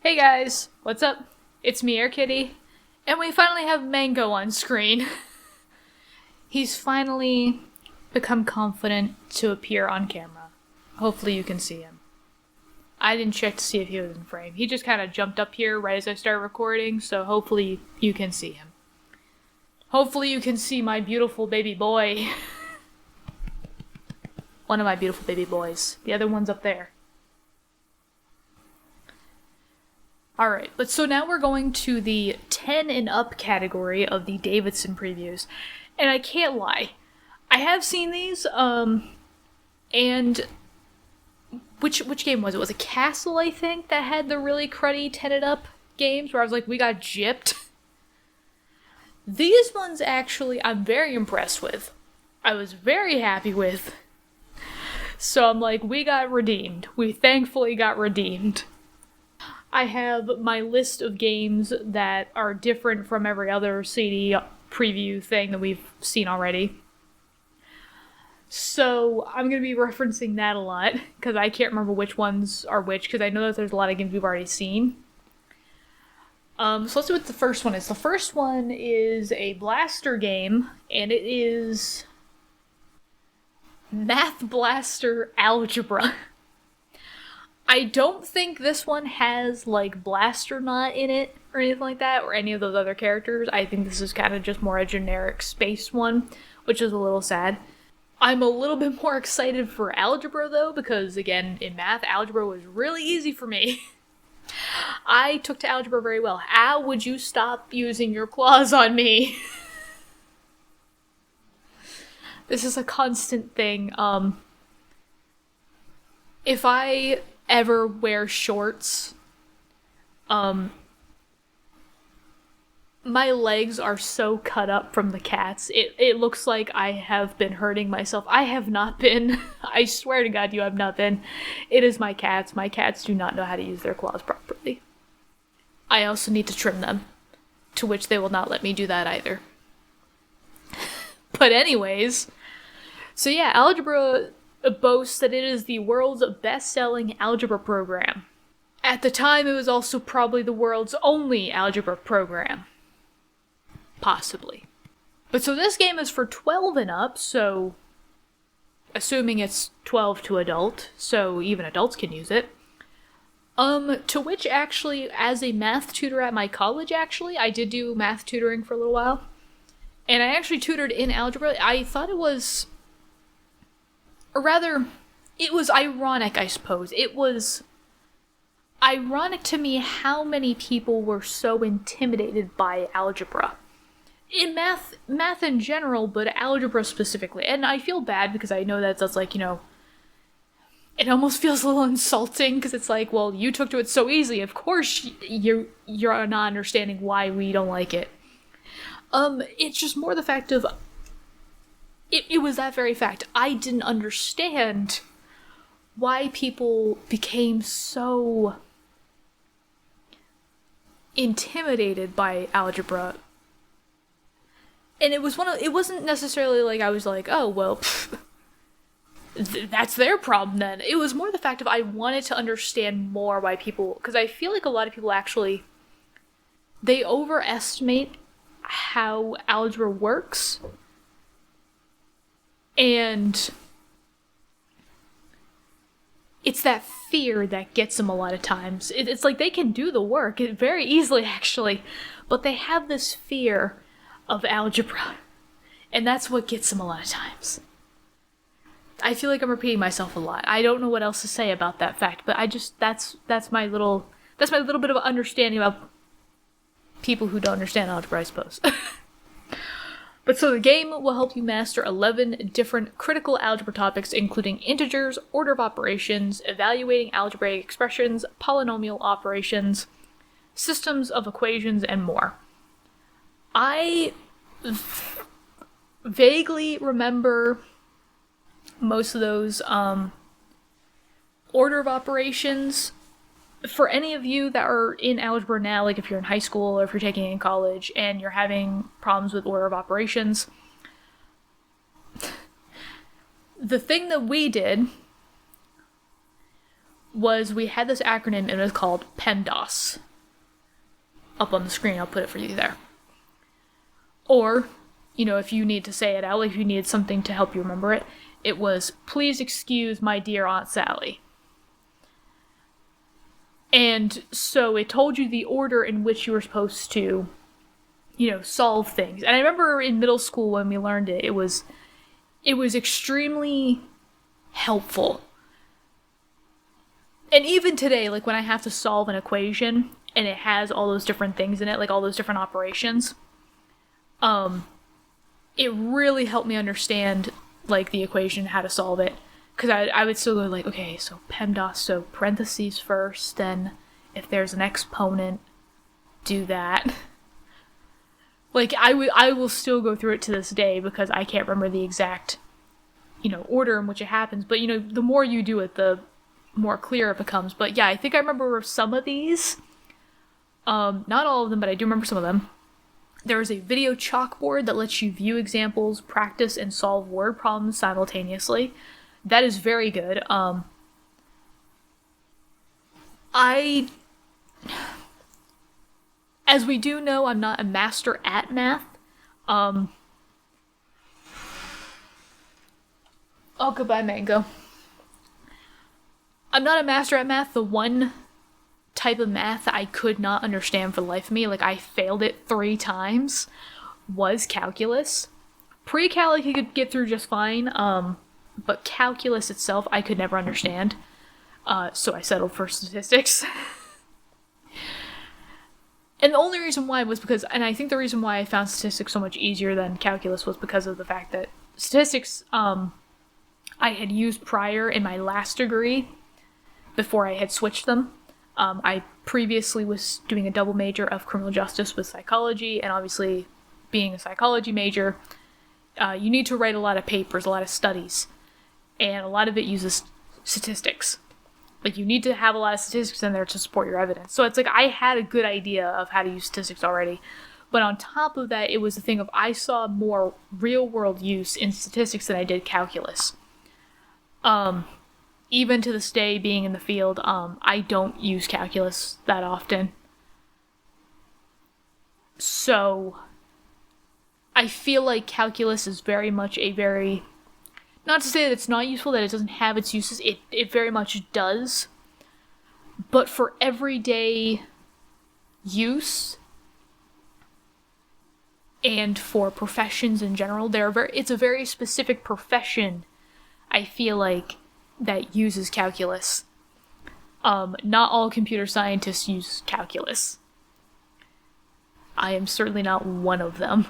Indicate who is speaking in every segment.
Speaker 1: Hey guys, what's up? It's me, Air Kitty, and we finally have Mango on screen. He's finally become confident to appear on camera. Hopefully you can see him. I didn't check to see if he was in frame. He just kind of jumped up here right as I started recording, so hopefully you can see him. Hopefully you can see my beautiful baby boy. One of my beautiful baby boys. The other one's up there. Alright, but so now we're going to the 10 and up category of the Davidson previews. And I can't lie. I have seen these, and which game was it? Was it Castle, I think, that had the really cruddy 10 and up games where I was like, we got gypped? These ones actually I'm very impressed with. I was very happy with. So I'm like, we got redeemed. We thankfully got redeemed. I have my list of games that are different from every other CD preview thing that we've seen already. So I'm going to be referencing that a lot, because I can't remember which ones are which, because I know that there's a lot of games we've already seen. So let's see what the first one is. The first one is a Blaster game, and it is Math Blaster Algebra. I don't think this one has, like, Blasternaut in it, or anything like that, or any of those other characters. I think this is kind of just more a generic space one, which is a little sad. I'm a little bit more excited for Algebra, though, because, again, in math, Algebra was really easy for me. I took to Algebra very well. How would you stop using your claws on me? This is a constant thing. If I ever wear shorts, my legs are so cut up from the cats. It looks like I have been hurting myself. I have not been. I swear to God, you have not been. It is my cats. My cats do not know how to use their claws properly. I also need to trim them, to which they will not let me do that either. But anyways, so yeah, Algebra boasts that it is the world's best-selling algebra program. At the time, it was also probably the world's only algebra program. Possibly. But so this game is for 12 and up, so assuming it's 12 to adult, so even adults can use it. To which actually, as a math tutor at my college, actually, I did do math tutoring for a little while. And I actually tutored in algebra. I thought it was... Or rather, it was ironic, I suppose. It was ironic to me how many people were so intimidated by algebra. In math in general, but algebra specifically. And I feel bad because I know that's like, you know, it almost feels a little insulting because it's like, well, you took to it so easily. Of course you're not understanding why we don't like it. It's just more the fact of... It was that very fact. I didn't understand why people became so intimidated by algebra. And it wasn't necessarily like I was like, oh, well, that's their problem then. It was more the fact of I wanted to understand more why people, because I feel like a lot of people actually, they overestimate how algebra works. And it's that fear that gets them a lot of times. It's like they can do the work very easily, actually, but they have this fear of algebra, and that's what gets them a lot of times. I feel like I'm repeating myself a lot. I don't know what else to say about that fact, but I just that's my little bit of understanding about people who don't understand algebra, I suppose. But so the game will help you master 11 different critical algebra topics, including integers, order of operations, evaluating algebraic expressions, polynomial operations, systems of equations, and more. I vaguely remember most of those order of operations. For any of you that are in algebra now, like if you're in high school or if you're taking it in college and you're having problems with order of operations, the thing that we did was we had this acronym, and it was called PEMDAS. Up on the screen, I'll put it for you there. Or, if you need to say it out, like if you needed something to help you remember it, it was, please excuse my dear Aunt Sally. And so it told you the order in which you were supposed to, solve things. And I remember in middle school when we learned it, it was extremely helpful. And even today, like when I have to solve an equation and it has all those different things in it, like all those different operations, it really helped me understand like the equation, how to solve it. Because I would still go like, okay, so PEMDAS, so parentheses first, then if there's an exponent, do that. Like, I will still go through it to this day because I can't remember the exact, order in which it happens. But, the more you do it, the more clear it becomes. But yeah, I think I remember some of these. Not all of them, but I do remember some of them. There is a video chalkboard that lets you view examples, practice, and solve word problems simultaneously. That is very good. As we do know, I'm not a master at math. Oh, goodbye, Mango. I'm not a master at math. The one type of math that I could not understand for the life of me, like I failed it 3 times, was calculus. Pre-cal I could get through just fine, but calculus itself I could never understand. So I settled for statistics. And the only reason why was because, and I think the reason why I found statistics so much easier than calculus was because of the fact that statistics, I had used prior in my last degree before I had switched them. I previously was doing a double major of criminal justice with psychology, and obviously being a psychology major, you need to write a lot of papers, a lot of studies, and a lot of it uses statistics. Like, you need to have a lot of statistics in there to support your evidence. So it's like, I had a good idea of how to use statistics already. But on top of that, it was the thing of, I saw more real-world use in statistics than I did calculus. Even to this day, being in the field, I don't use calculus that often. So, I feel like calculus is very much not to say that it's not useful, that it doesn't have its uses, it very much does. But for everyday use, and for professions in general, it's a very specific profession, I feel like, that uses calculus. Not all computer scientists use calculus. I am certainly not one of them.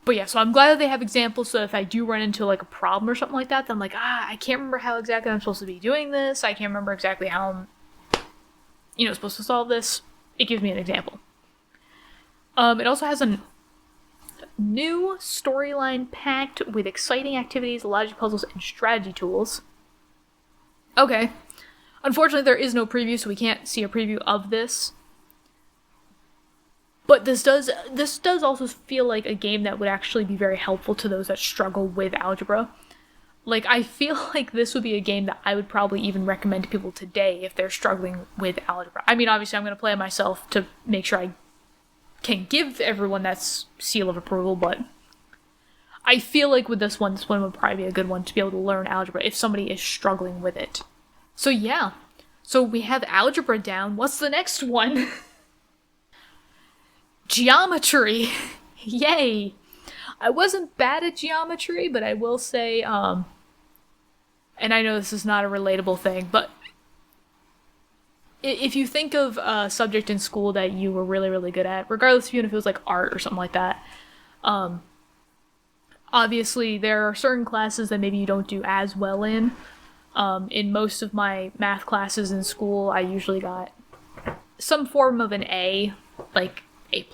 Speaker 1: But yeah, so I'm glad that they have examples, so if I do run into like a problem or something like that, then I'm like, I can't remember how exactly I'm supposed to be doing this, I can't remember exactly how I'm, supposed to solve this. It gives me an example. It also has a new storyline packed with exciting activities, logic puzzles, and strategy tools. Okay. Unfortunately, there is no preview, so we can't see a preview of this. But this does also feel like a game that would actually be very helpful to those that struggle with algebra. Like, I feel like this would be a game that I would probably even recommend to people today if they're struggling with algebra. I mean, obviously I'm going to play it myself to make sure I can give everyone that seal of approval, but I feel like with this one would probably be a good one to be able to learn algebra if somebody is struggling with it. So yeah, so we have algebra down. What's the next one? Geometry. Yay. I wasn't bad at geometry, but I will say, and I know this is not a relatable thing, but if you think of a subject in school that you were really, really good at, regardless even if it was like art or something like that, obviously there are certain classes that maybe you don't do as well in. In most of my math classes in school, I usually got some form of an A, like A+,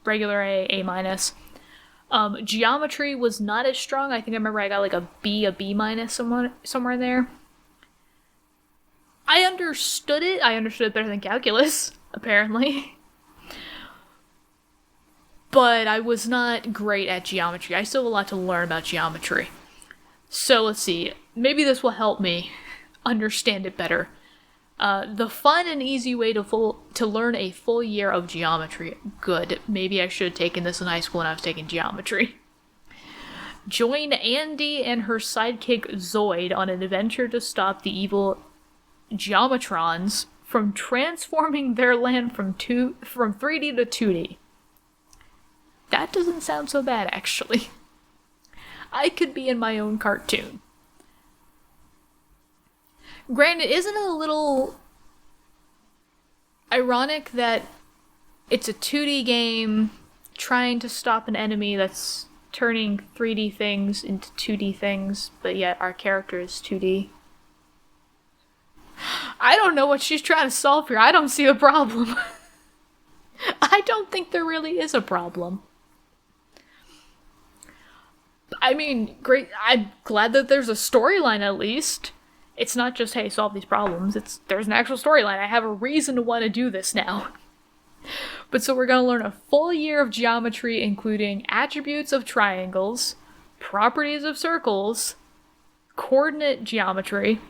Speaker 1: regular A, A-. Geometry was not as strong. I think I remember I got like a B somewhere in there. I understood it. I understood it better than calculus, apparently. But I was not great at geometry. I still have a lot to learn about geometry. So let's see. Maybe this will help me understand it better. The fun and easy way to learn a full year of geometry. Good. Maybe I should have taken this in high school when I was taking geometry. Join Andy and her sidekick Zoid on an adventure to stop the evil geometrons from transforming their land from 3D to 2D. That doesn't sound so bad, actually. I could be in my own cartoon. Granted, isn't it a little ironic that it's a 2D game trying to stop an enemy that's turning 3D things into 2D things, but yet our character is 2D? I don't know what she's trying to solve here. I don't see a problem. I don't think there really is a problem. I mean, great. I'm glad that there's a storyline at least. It's not just, hey, solve these problems. There's an actual storyline. I have a reason to want to do this now. But so we're going to learn a full year of geometry, including attributes of triangles, properties of circles, coordinate geometry,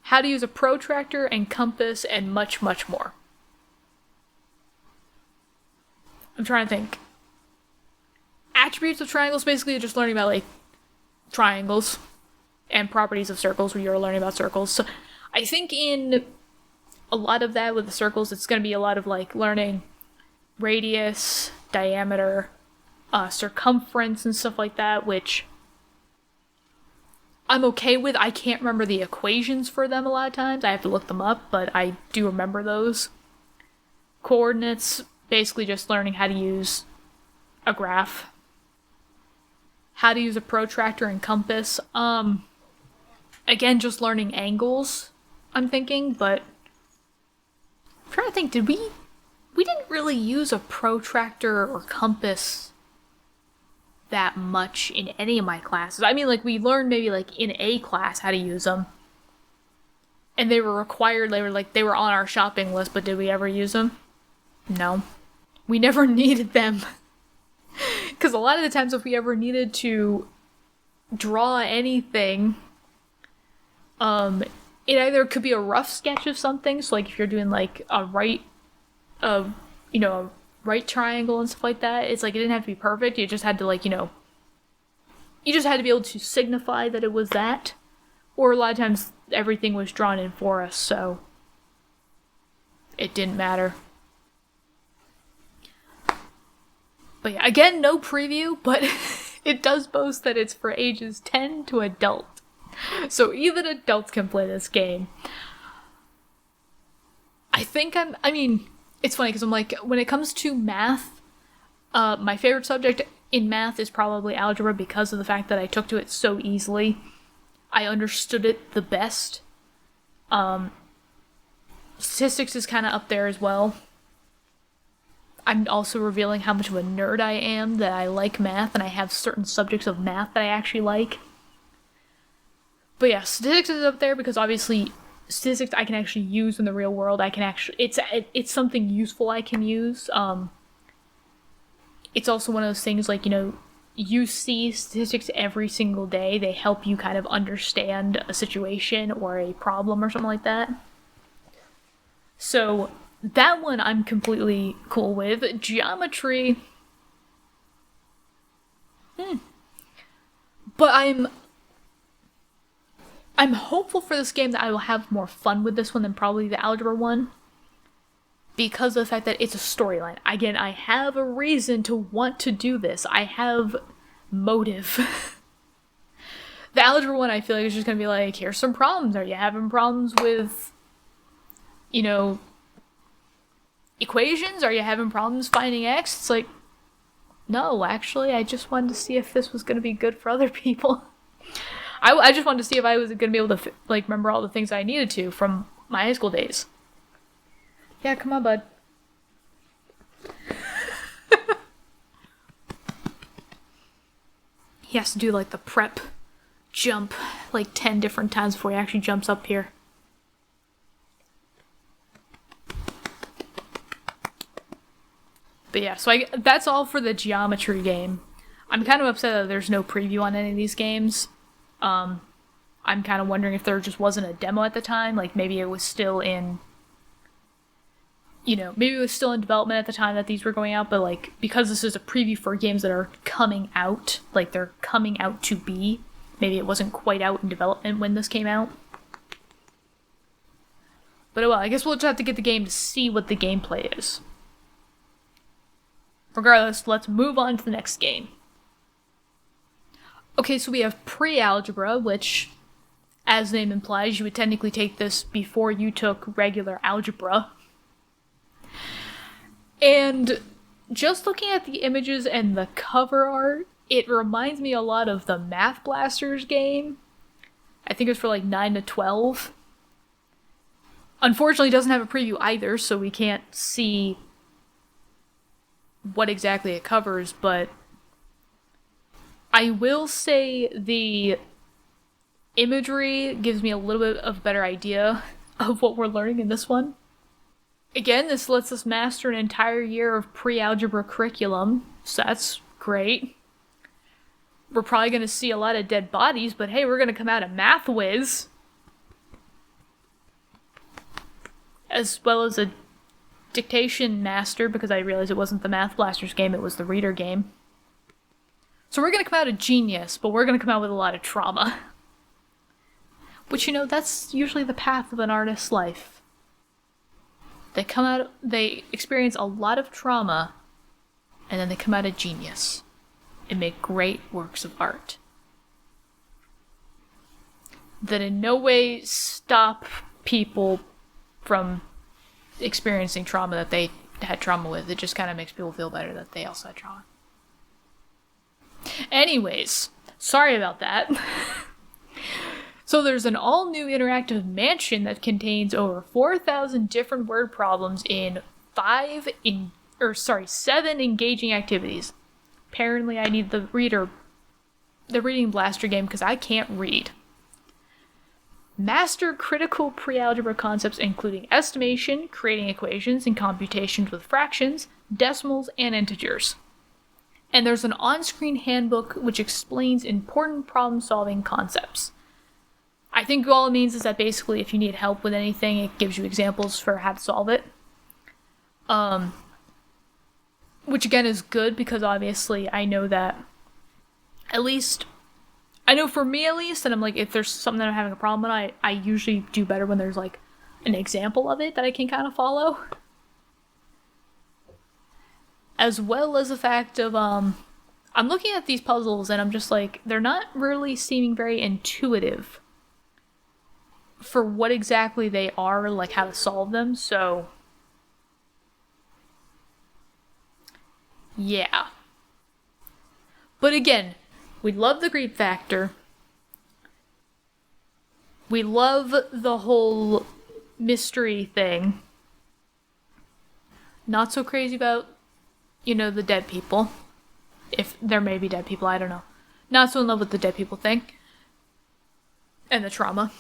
Speaker 1: how to use a protractor and compass, and much, much more. I'm trying to think. Attributes of triangles, basically just learning about, like, triangles, and properties of circles, where you're learning about circles. So I think in a lot of that with the circles, it's going to be a lot of, like, learning radius, diameter, circumference, and stuff like that, which I'm okay with. I can't remember the equations for them a lot of times. I have to look them up, but I do remember those. Coordinates, basically just learning how to use a graph. How to use a protractor and compass. Again, just learning angles, I'm thinking, but I'm trying to think, did we didn't really use a protractor or compass that much in any of my classes. I mean, like, we learned maybe, like, in a class how to use them. And they were required, they were on our shopping list, but did we ever use them? No. We never needed them. Because a lot of the times if we ever needed to draw anything, it either could be a rough sketch of something, so like if you're doing like a right triangle and stuff like that, it's like it didn't have to be perfect, you just had to like, you just had to be able to signify that it was that. Or a lot of times everything was drawn in for us, so it didn't matter. But yeah, again, no preview, but it does boast that it's for ages 10 to adult. So even adults can play this game. I mean, it's funny because I'm like, when it comes to math, my favorite subject in math is probably algebra because of the fact that I took to it so easily. I understood it the best. Statistics is kind of up there as well. I'm also revealing how much of a nerd I am, that I like math, and I have certain subjects of math that I actually like. But yeah, statistics is up there because obviously statistics I can actually use in the real world. It's something useful I can use. It's also one of those things like, you see statistics every single day. They help you kind of understand a situation or a problem or something like that. So that one I'm completely cool with. Geometry. But I'm hopeful for this game that I will have more fun with this one than probably the algebra one. Because of the fact that it's a storyline. Again, I have a reason to want to do this. I have motive. The algebra one I feel like is just going to be like, here's some problems. Are you having problems with, equations? Are you having problems finding x? It's like, no, actually, I just wanted to see if this was going to be good for other people. I just wanted to see if I was going to be able to, remember all the things I needed to from my high school days. Yeah, come on, bud. He has to do, the prep jump, 10 different times before he actually jumps up here. But yeah, so that's all for the geometry game. I'm kind of upset that there's no preview on any of these games. I'm kind of wondering if there just wasn't a demo at the time, like maybe it was still in, maybe it was still in development at the time that these were going out, but like, because this is a preview for games that are coming out, like they're coming out to be, maybe it wasn't quite out in development when this came out. But well, I guess we'll just have to get the game to see what the gameplay is. Regardless, let's move on to the next game. Okay, so we have Pre-Algebra, which, as the name implies, you would technically take this before you took regular algebra. And just looking at the images and the cover art, it reminds me a lot of the Math Blasters game. I think it was for like 9 to 12. Unfortunately, it doesn't have a preview either, so we can't see what exactly it covers, but I will say the imagery gives me a little bit of a better idea of what we're learning in this one. Again, this lets us master an entire year of pre-algebra curriculum, so that's great. We're probably going to see a lot of dead bodies, but hey, we're going to come out a math whiz. As well as a dictation master, because I realized it wasn't the Math Blasters game, it was the Reader game. So we're going to come out a genius, but we're going to come out with a lot of trauma. Which, that's usually the path of an artist's life. They experience a lot of trauma, and then they come out a genius and make great works of art that in no way stop people from experiencing trauma that they had trauma with. It just kind of makes people feel better that they also had trauma. Anyways, sorry about that. So there's an all-new interactive mansion that contains over 4,000 different word problems in 7 engaging activities. Apparently I need the reading blaster game because I can't read. Master critical pre-algebra concepts including estimation, creating equations, and computations with fractions, decimals, and integers. And there's an on-screen handbook which explains important problem-solving concepts. I think all it means is that basically if you need help with anything, it gives you examples for how to solve it. Which again is good because obviously I know that, I know for me at least, and I'm like, if there's something that I'm having a problem with, I usually do better when there's like an example of it that I can kind of follow. As well as the fact of, I'm looking at these puzzles and I'm just like, they're not really seeming very intuitive for what exactly they are, like how to solve them, so yeah. But again, we love the creep factor. We love the whole mystery thing. Not so crazy about, the dead people. If there may be dead people, I don't know. Not so in love with the dead people thing. And the trauma.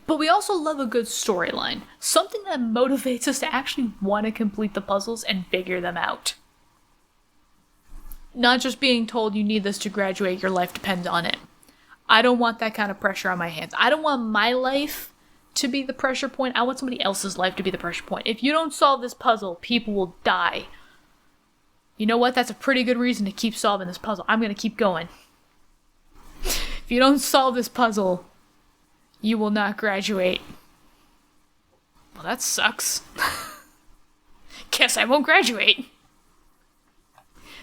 Speaker 1: But we also love a good storyline. Something that motivates us to actually want to complete the puzzles and figure them out. Not just being told you need this to graduate, your life depends on it. I don't want that kind of pressure on my hands. I don't want my life to be the pressure point. I want somebody else's life to be the pressure point. If you don't solve this puzzle, people will die. You know what? That's a pretty good reason to keep solving this puzzle. I'm going to keep going. If you don't solve this puzzle, you will not graduate. Well, that sucks. Guess I won't graduate.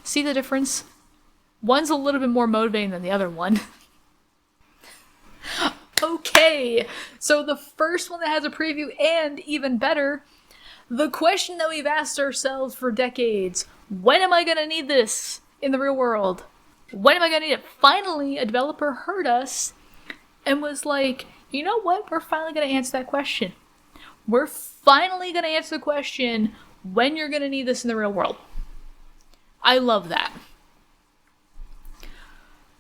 Speaker 1: See the difference? One's a little bit more motivating than the other one. Okay, so the first one that has a preview, and even better, the question that we've asked ourselves for decades: when am I gonna need this in the real world? When am I gonna need it? Finally, a developer heard us and was like, you know what? We're finally gonna answer that question. We're finally gonna answer the question when you're gonna need this in the real world. I love that.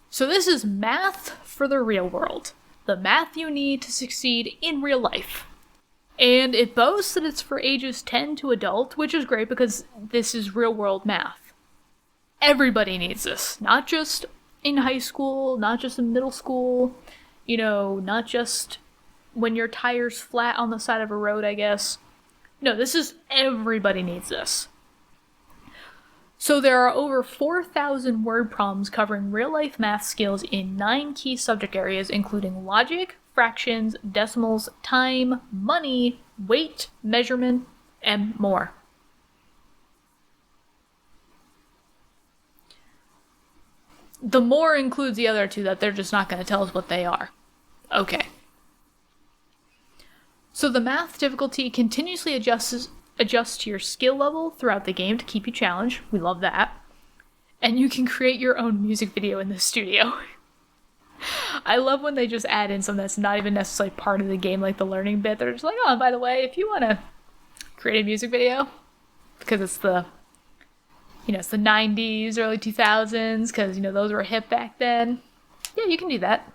Speaker 1: So this is math for the real world. The math you need to succeed in real life. And it boasts that it's for ages 10 to adult, which is great because this is real world math. Everybody needs this. Not just in high school, not just in middle school, not just when your tire's flat on the side of a road, I guess. No, this is everybody needs this. So there are over 4,000 word problems covering real-life math skills in 9 key subject areas, including logic, fractions, decimals, time, money, weight, measurement, and more. The more includes the other two that they're just not going to tell us what they are. Okay. So the math difficulty continuously adjusts to your skill level throughout the game to keep you challenged. We love that. And you can create your own music video in the studio. I love when they just add in something that's not even necessarily part of the game, like the learning bit. They're just like, oh, by the way, if you want to create a music video, because it's the 90s, early 2000s, because, those were hip back then. Yeah, you can do that.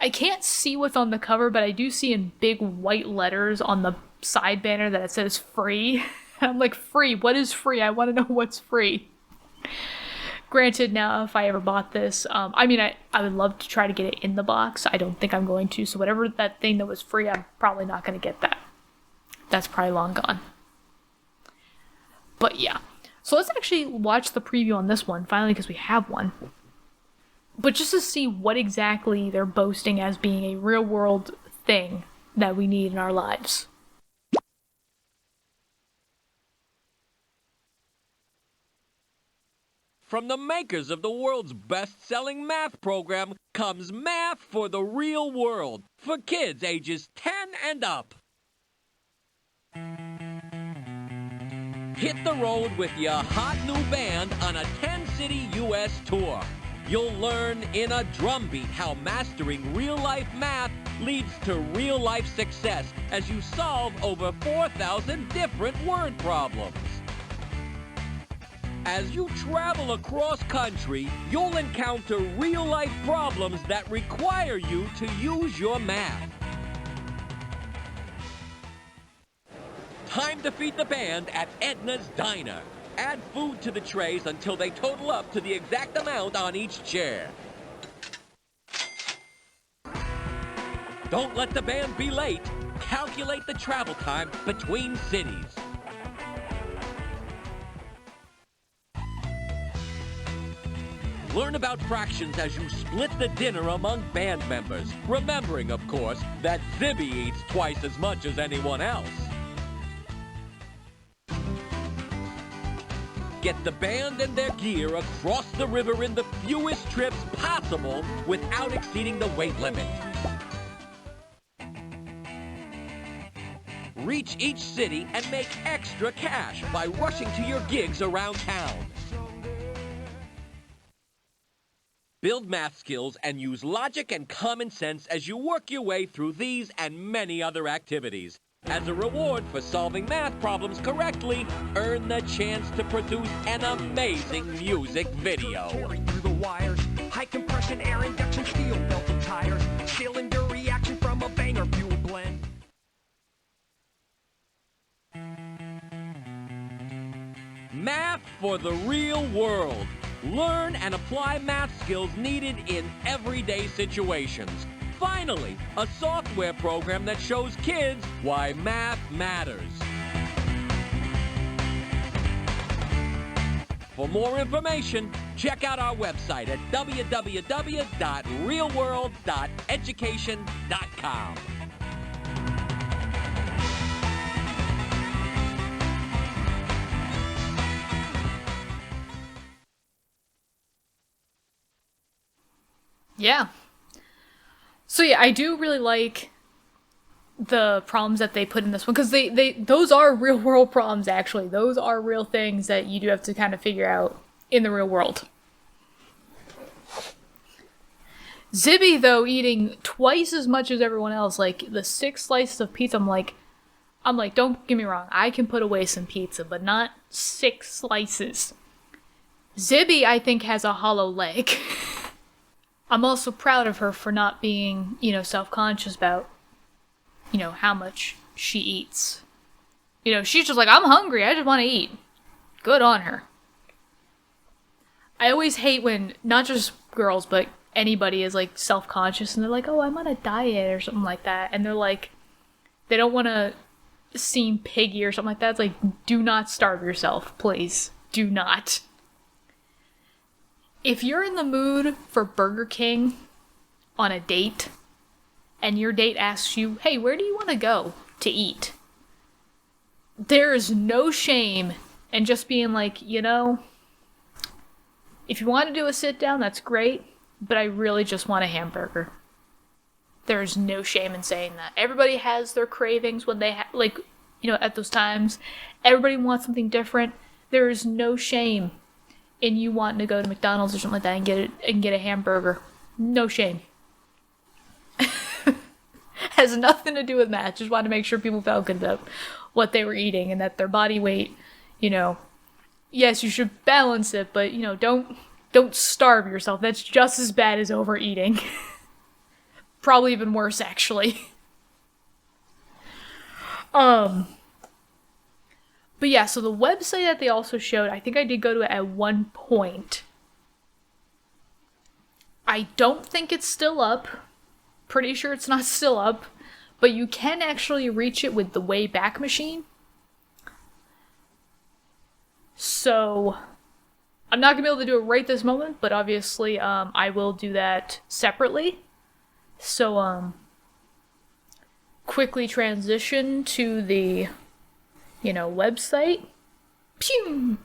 Speaker 1: I can't see what's on the cover, but I do see in big white letters on the side banner that it says free. I'm like, free? What is free? I want to know what's free. Granted, now, if I ever bought this, I would love to try to get it in the box. I don't think I'm going to, so whatever that thing that was free, I'm probably not going to get that. That's probably long gone. But yeah. So let's actually watch the preview on this one, finally, because we have one. But just to see what exactly they're boasting as being a real-world thing that we need in our lives.
Speaker 2: From the makers of the world's best-selling math program comes Math for the Real World for kids ages 10 and up. Hit the road with your hot new band on a 10-city U.S. tour. You'll learn in a drumbeat how mastering real-life math leads to real-life success as you solve over 4,000 different word problems. As you travel across country, you'll encounter real-life problems that require you to use your math. Time to feed the band at Edna's Diner. Add food to the trays until they total up to the exact amount on each chair. Don't let the band be late. Calculate the travel time between cities. Learn about fractions as you split the dinner among band members, remembering, of course, that Zibby eats twice as much as anyone else. Get the band and their gear across the river in the fewest trips possible without exceeding the weight limit. Reach each city and make extra cash by rushing to your gigs around town. Build math skills and use logic and common sense as you work your way through these and many other activities. As a reward for solving math problems correctly, earn the chance to produce an amazing music video.
Speaker 3: Through the wires, high compression air induction, steel belted tires, cylinder reaction from a banger fuel blend.
Speaker 2: Math for the real world. Learn and apply math skills needed in everyday situations. Finally, a software program that shows kids why math matters. For more information, check out our website at www.realworld.education.com.
Speaker 1: Yeah. So yeah, I do really like the problems that they put in this one, because those are real world problems, actually. Those are real things that you do have to kind of figure out in the real world. Zibby, though, eating twice as much as everyone else, like the 6 slices of pizza, I'm like, don't get me wrong, I can put away some pizza, but not 6 slices. Zibby, I think, has a hollow leg. I'm also proud of her for not being, self-conscious about, how much she eats. She's just like, I'm hungry, I just want to eat. Good on her. I always hate when, not just girls, but anybody is like self-conscious and they're like, oh, I'm on a diet or something like that. And they're like, they don't want to seem piggy or something like that. It's like, do not starve yourself, please. Do not. If you're in the mood for Burger King on a date, and your date asks you, hey, where do you want to go to eat? There is no shame in just being like, you know, if you want to do a sit down, that's great, but I really just want a hamburger. There's no shame in saying that. Everybody has their cravings when they like, you know, at those times. Everybody wants something different. There is no shame in you wanting to go to McDonald's or something like that and get a hamburger. No shame. Has nothing to do with math. Just wanted to make sure people felt good about what they were eating and that their body weight, you know, yes, you should balance it, but, you know, don't starve yourself. That's just as bad as overeating. Probably even worse, actually. But yeah, so the website that they also showed, I think I did go to it at one point. I don't think it's still up. Pretty sure it's not still up. But you can actually reach it with the Wayback Machine. So, I'm not going to be able to do it right this moment, but obviously I will do that separately. So, quickly transition to the, you know, website. Pew!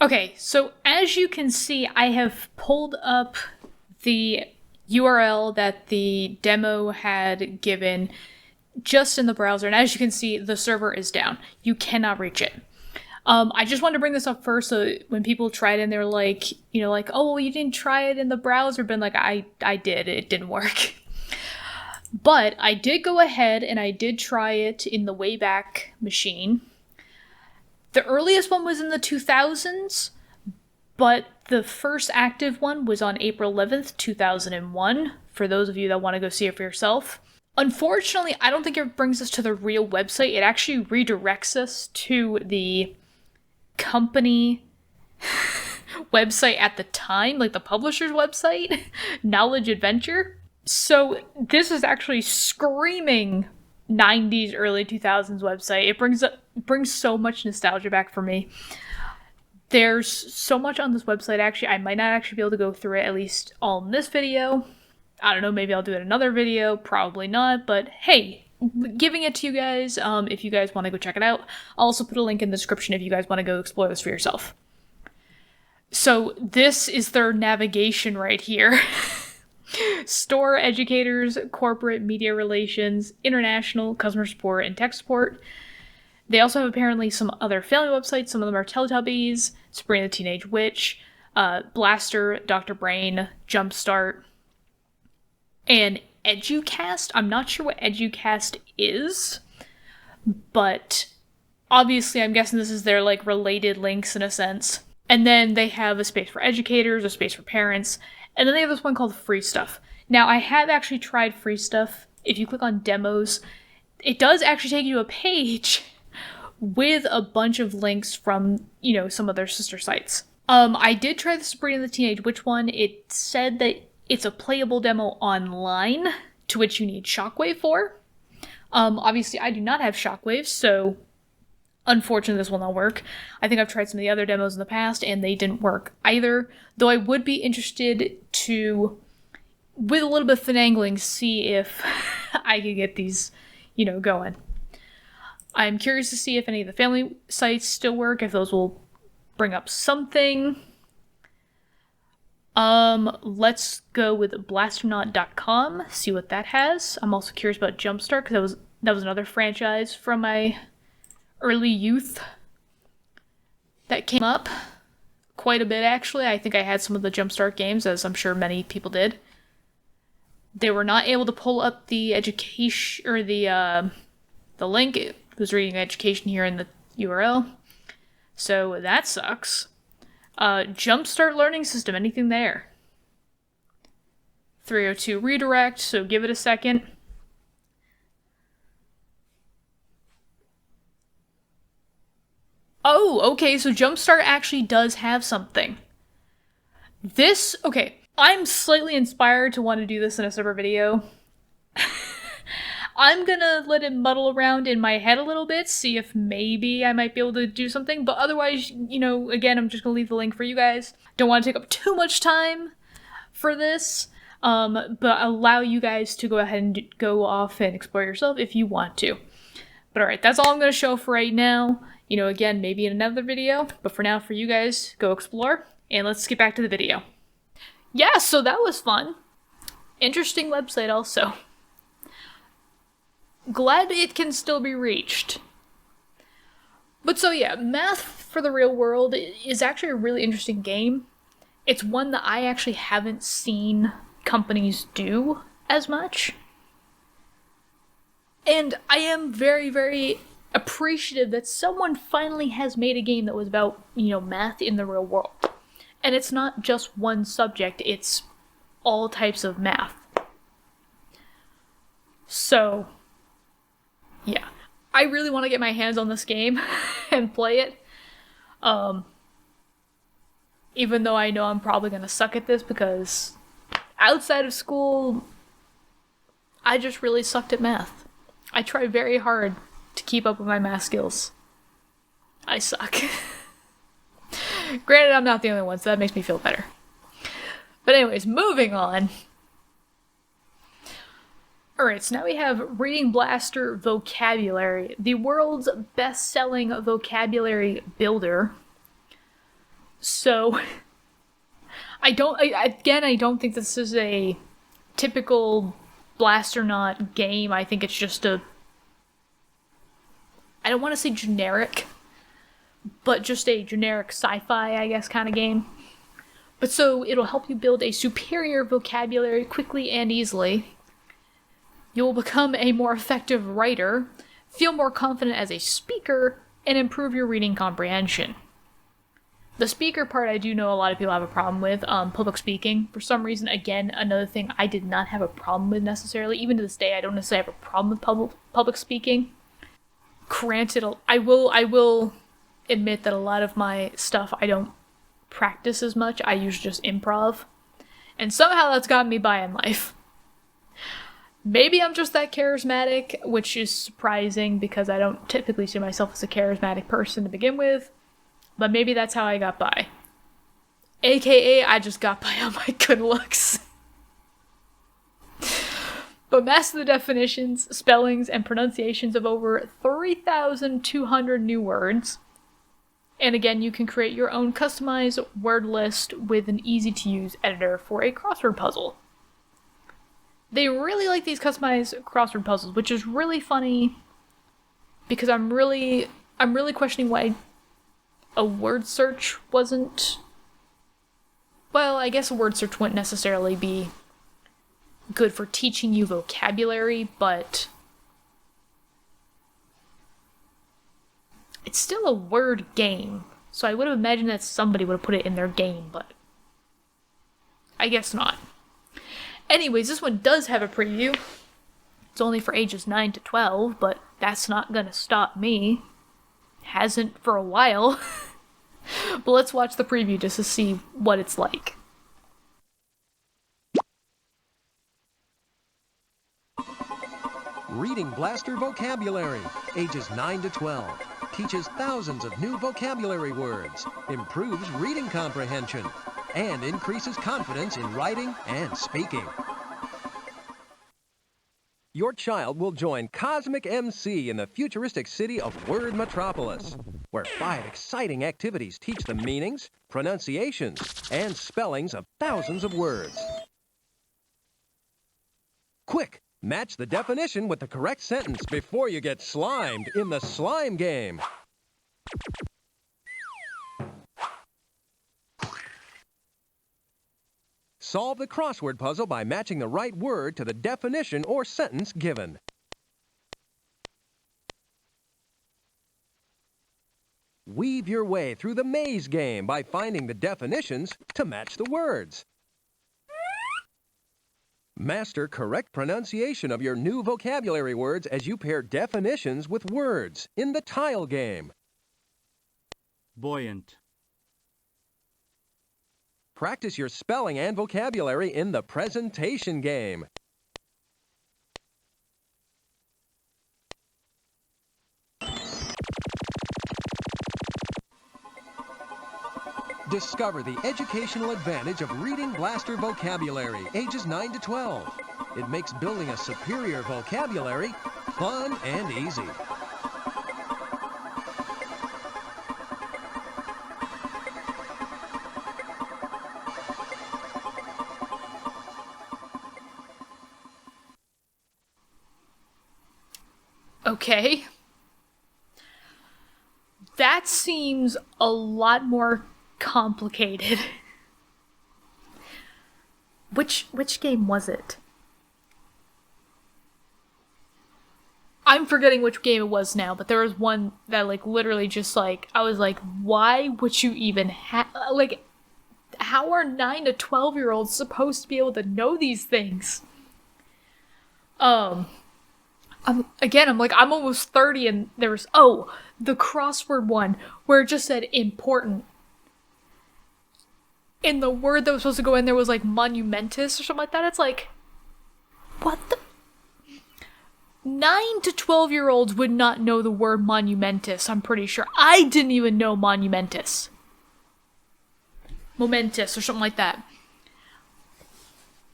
Speaker 1: Okay, so as you can see, I have pulled up the URL that the demo had given just in the browser, and as you can see, the server is down. You cannot reach it. I just wanted to bring this up first, so when people try it and they're like, you know, like, oh, well, you didn't try it in the browser, but like, I did, it didn't work. But I did go ahead and I did try it in the Wayback Machine. The earliest one was in the 2000s, but the first active one was on April 11th, 2001, for those of you that want to go see it for yourself. Unfortunately, I don't think it brings us to the real website. It actually redirects us to the company website at the time, like the publisher's website, Knowledge Adventure. So this is actually screaming 90s, early 2000s website. It brings so much nostalgia back for me. There's so much on this website, actually. I might not actually be able to go through it, at least all in this video. I don't know, maybe I'll do it in another video, probably not, but hey, giving it to you guys, if you guys want to go check it out. I'll also put a link in the description if you guys want to go explore this for yourself. So this is their navigation right here. Store, educators, corporate, media relations, international, customer support, and tech support. They also have apparently some other family websites. Some of them are Teletubbies, Sabrina the Teenage Witch, Blaster, Dr. Brain, Jumpstart, and Educast. I'm not sure what Educast is, but obviously I'm guessing this is their like related links in a sense. And then they have a space for educators, a space for parents, and then they have this one called Free Stuff. Now I have actually tried Free Stuff. If you click on demos, it does actually take you to a page with a bunch of links from, you know, some of their sister sites. I did try the Sabrina the Teenage Witch one. It said that it's a playable demo online, to which you need Shockwave for. Obviously, I do not have Shockwave, so unfortunately this will not work. I think I've tried some of the other demos in the past, and they didn't work either. Though I would be interested to, with a little bit of finagling, see if I could get these, you know, going. I'm curious to see if any of the family sites still work, if those will bring up something. Let's go with Blasternaut.com, see what that has. I'm also curious about Jumpstart, because that was another franchise from my early youth that came up quite a bit, actually. I think I had some of the Jumpstart games, as I'm sure many people did. They were not able to pull up the education, or the link. It was reading education here in the URL. So that sucks. Jumpstart Learning System, anything there? 302 redirect, so give it a second. Oh, okay, so Jumpstart actually does have something. Okay, I'm slightly inspired to want to do this in a separate video. I'm gonna let it muddle around in my head a little bit, see if maybe I might be able to do something, but otherwise, again, I'm just gonna leave the link for you guys. Don't want to take up too much time for this, but allow you guys to go ahead and go off and explore yourself if you want to. But alright, that's all I'm gonna show for right now. Again, maybe in another video, but for now, for you guys, go explore, and let's get back to the video. Yeah, so that was fun. Interesting website also. Glad it can still be reached. But so yeah, Math for the Real World is actually a really interesting game. It's one that I actually haven't seen companies do as much. And I am very, very appreciative that someone finally has made a game that was about, math in the real world. And it's not just one subject, it's all types of math. So, yeah. I really want to get my hands on this game and play it. Even though I know I'm probably going to suck at this because outside of school, I just really sucked at math. I try very hard to keep up with my math skills. I suck. Granted, I'm not the only one, so that makes me feel better. But anyways, moving on. Alright, so now we have Reading Blaster Vocabulary, the world's best-selling vocabulary builder. So, I don't think this is a typical Blasternaut game. I think it's just I don't want to say generic, but just a generic sci-fi, I guess, kind of game. But so, it'll help you build a superior vocabulary quickly and easily. You'll become a more effective writer, feel more confident as a speaker, and improve your reading comprehension. The speaker part I do know a lot of people have a problem with, public speaking. For some reason, again, another thing I did not have a problem with necessarily. Even to this day, I don't necessarily have a problem with public speaking. Granted, I will admit that a lot of my stuff I don't practice as much. I usually just improv. And somehow that's gotten me by in life. Maybe I'm just that charismatic, which is surprising because I don't typically see myself as a charismatic person to begin with, but maybe that's how I got by. AKA, I just got by on my good looks. But master the definitions, spellings, and pronunciations of over 3,200 new words. And again, you can create your own customized word list with an easy-to-use editor for a crossword puzzle. They really like these customized crossword puzzles, which is really funny because I'm really questioning why a word search wasn't. Well, I guess a word search wouldn't necessarily be good for teaching you vocabulary, but it's still a word game. So I would have imagined that somebody would have put it in their game, but I guess not. Anyways, this one does have a preview. It's only for ages 9 to 12, but that's not gonna stop me. Hasn't for a while. But let's watch the preview just to see what it's like.
Speaker 4: Reading Blaster Vocabulary, ages 9 to 12. Teaches thousands of new vocabulary words, improves reading comprehension, and increases confidence in writing and speaking. Your child will join Cosmic MC in the futuristic city of Word Metropolis, where 5 exciting activities teach the meanings, pronunciations, and spellings of thousands of words. Quick, match the definition with the correct sentence before you get slimed in the slime game. Solve the crossword puzzle by matching the right word to the definition or sentence given. Weave your way through the maze game by finding the definitions to match the words. Master correct pronunciation of your new vocabulary words as you pair definitions with words in the tile game.
Speaker 5: buoyant,
Speaker 4: Practice your spelling and vocabulary in the presentation game. Discover the educational advantage of reading Blaster vocabulary, ages 9 to 12. It makes building a superior vocabulary fun and easy.
Speaker 1: Okay. That seems a lot more complicated. Which game was it? I'm forgetting which game it was now, but there was one that, like, literally just, like, I was like, why would you even have, like, how are 9 to 12-year-olds supposed to be able to know these things? I'm almost 30, and there was, the crossword one, where it just said important. And the word that was supposed to go in there was, like, monumentous or something like that. It's like, what the? 9 to 12-year-olds would not know the word monumentous, I'm pretty sure. I didn't even know monumentous. Momentous or something like that.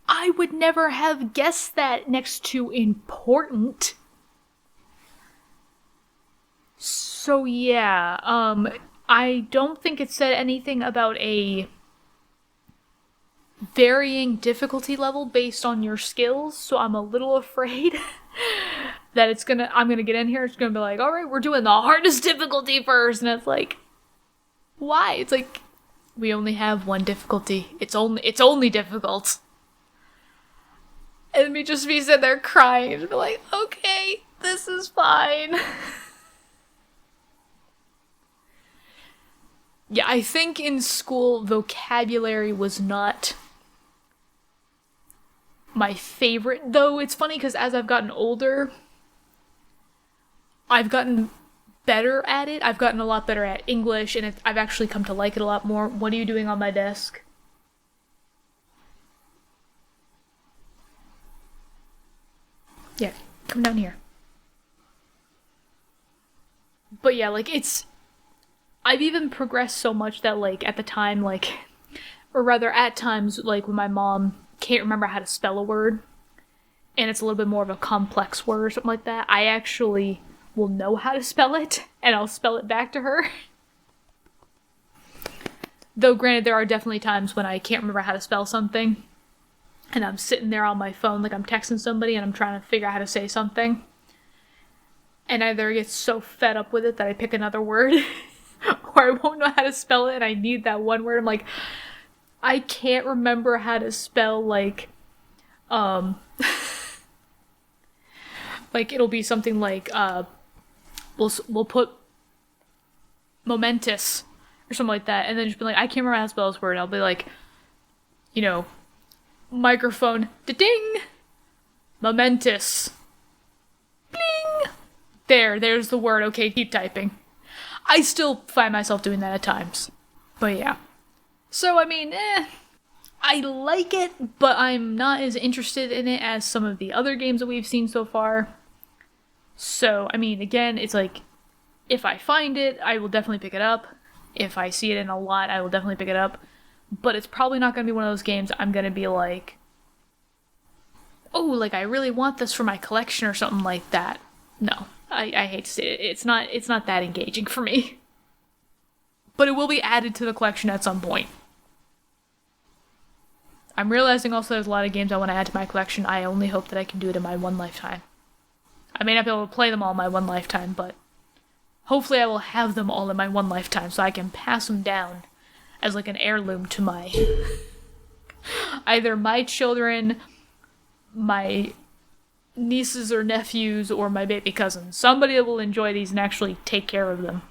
Speaker 1: I would never have guessed that next to important. So yeah, I don't think it said anything about a varying difficulty level based on your skills, so I'm a little afraid that I'm gonna get in here, it's gonna be like, alright, we're doing the hardest difficulty first, and it's like, why? It's like, we only have one difficulty. It's only difficult. And me just be sitting there crying and be like, okay, this is fine. Yeah, I think in school, vocabulary was not my favorite, though it's funny because as I've gotten older, I've gotten better at it. I've gotten a lot better at English, and I've actually come to like it a lot more. What are you doing on my desk? Yeah, come down here. But yeah, like, I've even progressed so much that, like, at the time, like, or rather at times, like, when my mom can't remember how to spell a word, and it's a little bit more of a complex word or something like that, I actually will know how to spell it, and I'll spell it back to her. Though, granted, there are definitely times when I can't remember how to spell something, and I'm sitting there on my phone, like I'm texting somebody, and I'm trying to figure out how to say something, and either I get so fed up with it that I pick another word, or I won't know how to spell it, and I need that one word. I'm like, I can't remember how to spell, like, like, it'll be something like, we'll put momentous, or something like that, and then just be like, I can't remember how to spell this word, and I'll be like, you know, microphone, da-ding, momentous, bling, there's the word, okay, keep typing. I still find myself doing that at times, but yeah. So, I mean, I like it, but I'm not as interested in it as some of the other games that we've seen so far. So, I mean, again, it's like, if I find it, I will definitely pick it up. If I see it in a lot, I will definitely pick it up. But it's probably not going to be one of those games I'm going to be like, oh, like, I really want this for my collection or something like that. No, I hate to say it. It's not that engaging for me. But it will be added to the collection at some point. I'm realizing also there's a lot of games I want to add to my collection. I only hope that I can do it in my one lifetime. I may not be able to play them all in my one lifetime, but hopefully I will have them all in my one lifetime so I can pass them down as like an heirloom to my either my children, my nieces or nephews, or my baby cousins. Somebody that will enjoy these and actually take care of them.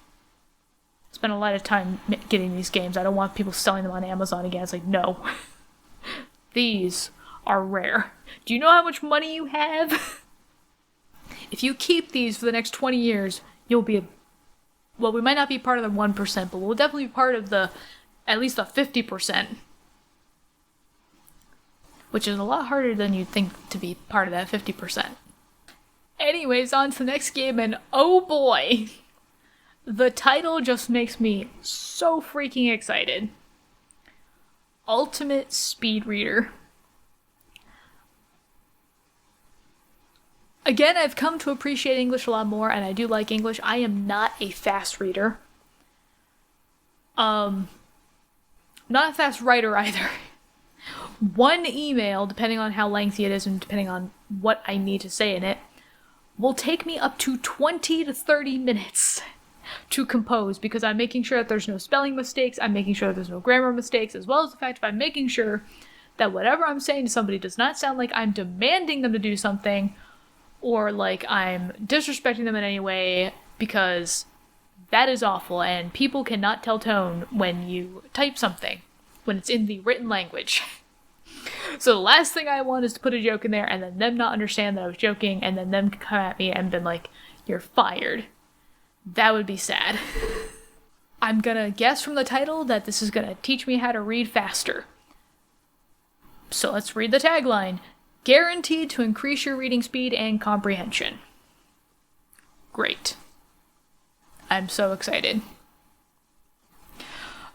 Speaker 1: Spend a lot of time getting these games. I don't want people selling them on Amazon again. It's like, no. These are rare. Do you know how much money you have? If you keep these for the next 20 years, you'll be well, we might not be part of the 1%, but we'll definitely be part of at least the 50%. Which is a lot harder than you'd think to be part of that 50%. Anyways, on to the next game, and oh boy! The title just makes me so freaking excited. Ultimate Speed Reader. Again, I've come to appreciate English a lot more, and I do like English. I am not a fast reader. Not a fast writer either. One email, depending on how lengthy it is and depending on what I need to say in it, will take me up to 20 to 30 minutes to compose, because I'm making sure that there's no spelling mistakes, I'm making sure that there's no grammar mistakes, as well as the fact that I'm making sure that whatever I'm saying to somebody does not sound like I'm demanding them to do something, or like I'm disrespecting them in any way, because that is awful, and people cannot tell tone when you type something, when it's in the written language. So the last thing I want is to put a joke in there, and then them not understand that I was joking, and then them come at me and been like, you're fired. That would be sad. I'm gonna guess from the title that this is gonna teach me how to read faster. So let's read the tagline. Guaranteed to increase your reading speed and comprehension. Great. I'm so excited.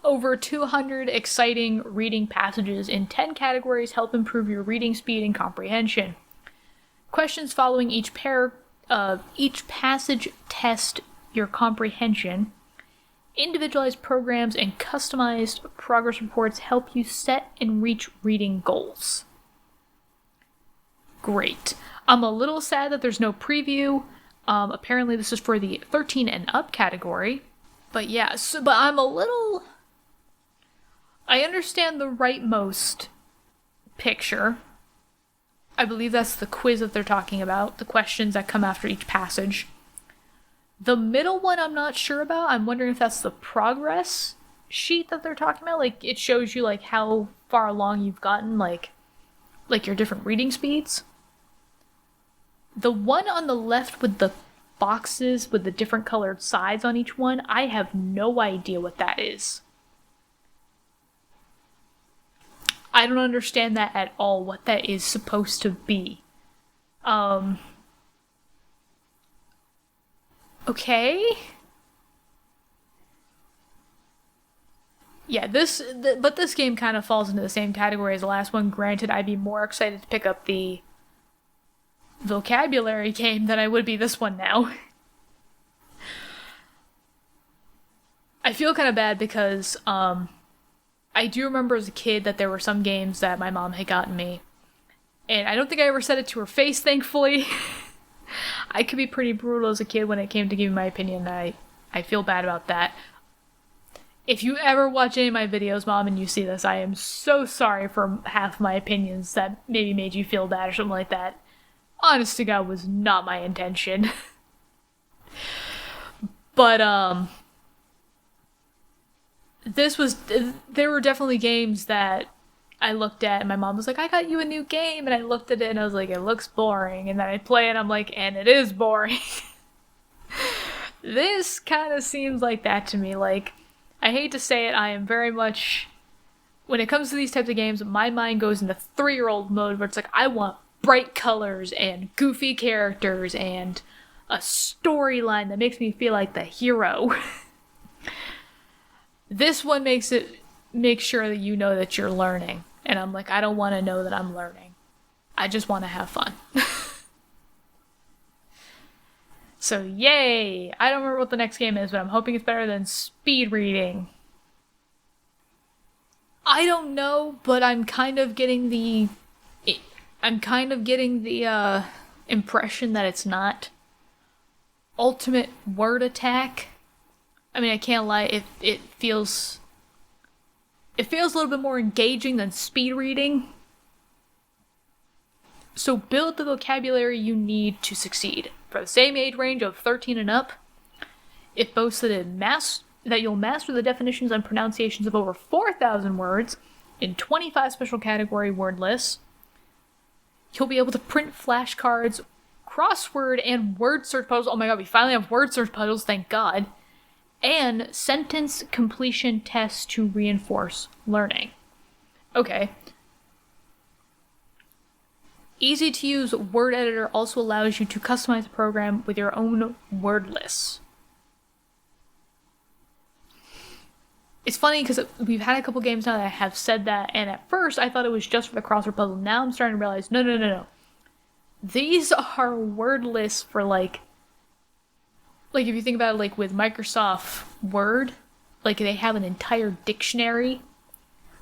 Speaker 1: Over 200 exciting reading passages in 10 categories help improve your reading speed and comprehension. Questions following each passage test your comprehension. Individualized programs and customized progress reports help you set and reach reading goals. Great. I'm a little sad that there's no preview. Apparently this is for the 13 and up category. But yeah, but I'm a little... I understand the rightmost picture. I believe that's the quiz that they're talking about, the questions that come after each passage. The middle one I'm not sure about. I'm wondering if that's the progress sheet that they're talking about. Like, it shows you, like, how far along you've gotten, like your different reading speeds. The one on the left with the boxes with the different colored sides on each one, I have no idea what that is. I don't understand that at all, what that is supposed to be. Okay? Yeah, but this game kind of falls into the same category as the last one. Granted, I'd be more excited to pick up the vocabulary game than I would be this one now. I feel kind of bad because, I do remember as a kid that there were some games that my mom had gotten me, and I don't think I ever said it to her face, thankfully. I could be pretty brutal as a kid when it came to giving my opinion. I feel bad about that. If you ever watch any of my videos, Mom, and you see this, I am so sorry for half my opinions that maybe made you feel bad or something like that. Honest to God, was not my intention. But, there were definitely games that I looked at and my mom was like, I got you a new game, and I looked at it and I was like, it looks boring, and then I play it and I'm like, and it is boring. This kind of seems like that to me. Like, I hate to say it, I am very much, when it comes to these types of games, my mind goes into 3-year-old mode where it's like, I want bright colors and goofy characters and a storyline that makes me feel like the hero. This one makes sure that you know that you're learning. And I'm like, I don't want to know that I'm learning. I just want to have fun. So, yay! I don't remember what the next game is, but I'm hoping it's better than speed reading. I don't know, but I'm kind of getting the impression that it's not ultimate word attack. I mean, I can't lie, it feels a little bit more engaging than speed reading. So build the vocabulary you need to succeed. For the same age range of 13 and up, it boasts that you'll master the definitions and pronunciations of over 4,000 words in 25 special category word lists. You'll be able to print flashcards, crossword, and word search puzzles. Oh my god, we finally have word search puzzles, thank God. and sentence completion tests to reinforce learning. Okay. Easy to use word editor also allows you to customize the program with your own word lists. It's funny because we've had a couple games now that have said that, and at first I thought it was just for the crossword puzzle. Now I'm starting to realize, no. These are word lists for like if you think about it, like with Microsoft Word, like they have an entire dictionary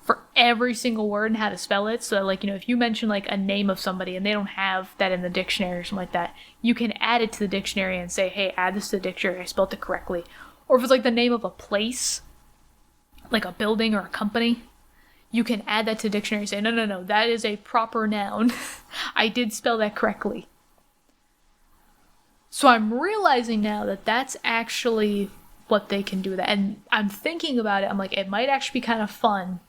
Speaker 1: for every single word and how to spell it. So like, if you mention like a name of somebody and they don't have that in the dictionary or something like that, you can add it to the dictionary and say, hey, add this to the dictionary, I spelled it correctly. Or if it's like the name of a place, like a building or a company, you can add that to the dictionary and say, no, that is a proper noun. I did spell that correctly. So I'm realizing now that that's actually what they can do with that. And I'm thinking about it, I'm like, it might actually be kind of fun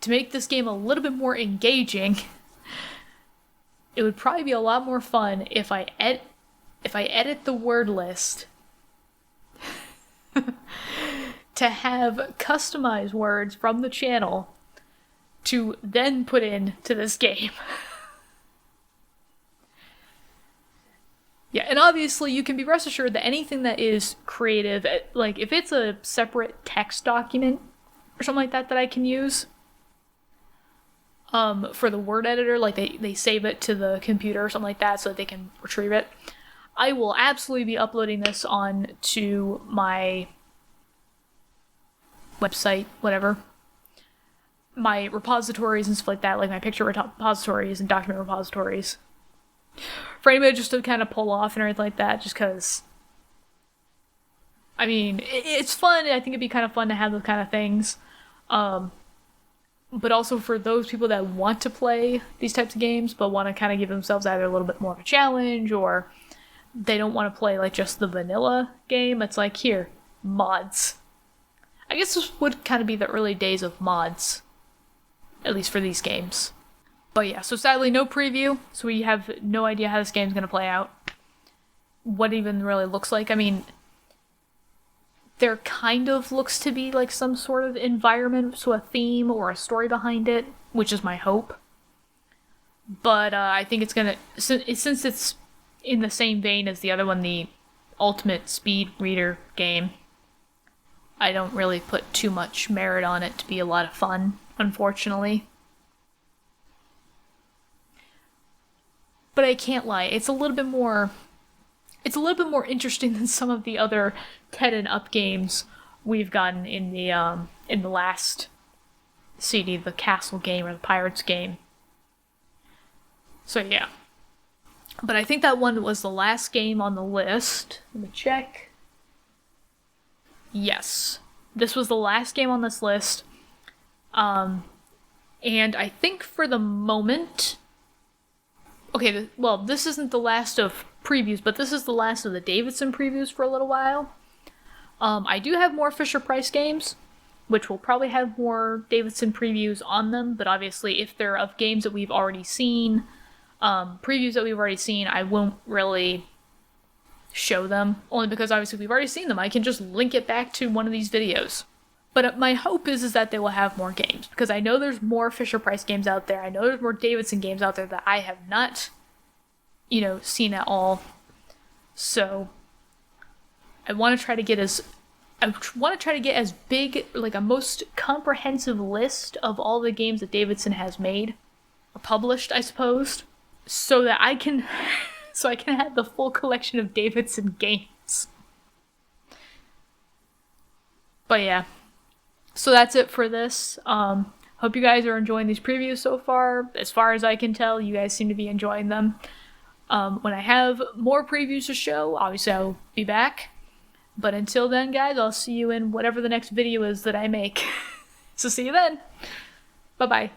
Speaker 1: to make this game a little bit more engaging. It would probably be a lot more fun if I edit the word list to have customized words from the channel to then put into this game. Yeah, and obviously you can be rest assured that anything that is creative, like if it's a separate text document or something like that I can use for the word editor, like they save it to the computer or something like that so that they can retrieve it, I will absolutely be uploading this on to my website, whatever, my repositories and stuff like that, like my picture repositories and document repositories, for anybody just to kind of pull off and everything like that, just because, I mean, it's fun. I think it'd be kind of fun to have those kind of things, but also for those people that want to play these types of games but want to kind of give themselves either a little bit more of a challenge, or they don't want to play like just the vanilla game, it's like, here, mods. I guess this would kind of be the early days of mods, at least for these games. But yeah, so sadly no preview, so we have no idea how this game's going to play out. What it even really looks like. I mean, there kind of looks to be like some sort of environment, so a theme or a story behind it, which is my hope. But I think it's going to, since it's in the same vein as the other one, the Ultimate Speed Reader game, I don't really put too much merit on it to be a lot of fun, unfortunately. But I can't lie, it's a little bit more interesting than some of the other 10 and up games we've gotten in the last CD, the Castle game or the Pirates game. So yeah. But I think that one was the last game on the list. Let me check. Yes. This was the last game on this list. And I think for the moment... Okay, well, this isn't the last of previews, but this is the last of the Davidson previews for a little while. I do have more Fisher-Price games, which will probably have more Davidson previews on them, but obviously if they're of games that we've already seen, previews that we've already seen, I won't really show them, only because obviously we've already seen them. I can just link it back to one of these videos. But my hope is that they will have more games, because I know there's more Fisher-Price games out there. I know there's more Davidson games out there that I have not, seen at all. So I want to try to get as big, like a most comprehensive list of all the games that Davidson has made, or published, I suppose, so that I can have the full collection of Davidson games. But yeah. So that's it for this. Hope you guys are enjoying these previews so far. As far as I can tell, you guys seem to be enjoying them. When I have more previews to show, obviously I'll be back. But until then, guys, I'll see you in whatever the next video is that I make. So see you then. Bye-bye.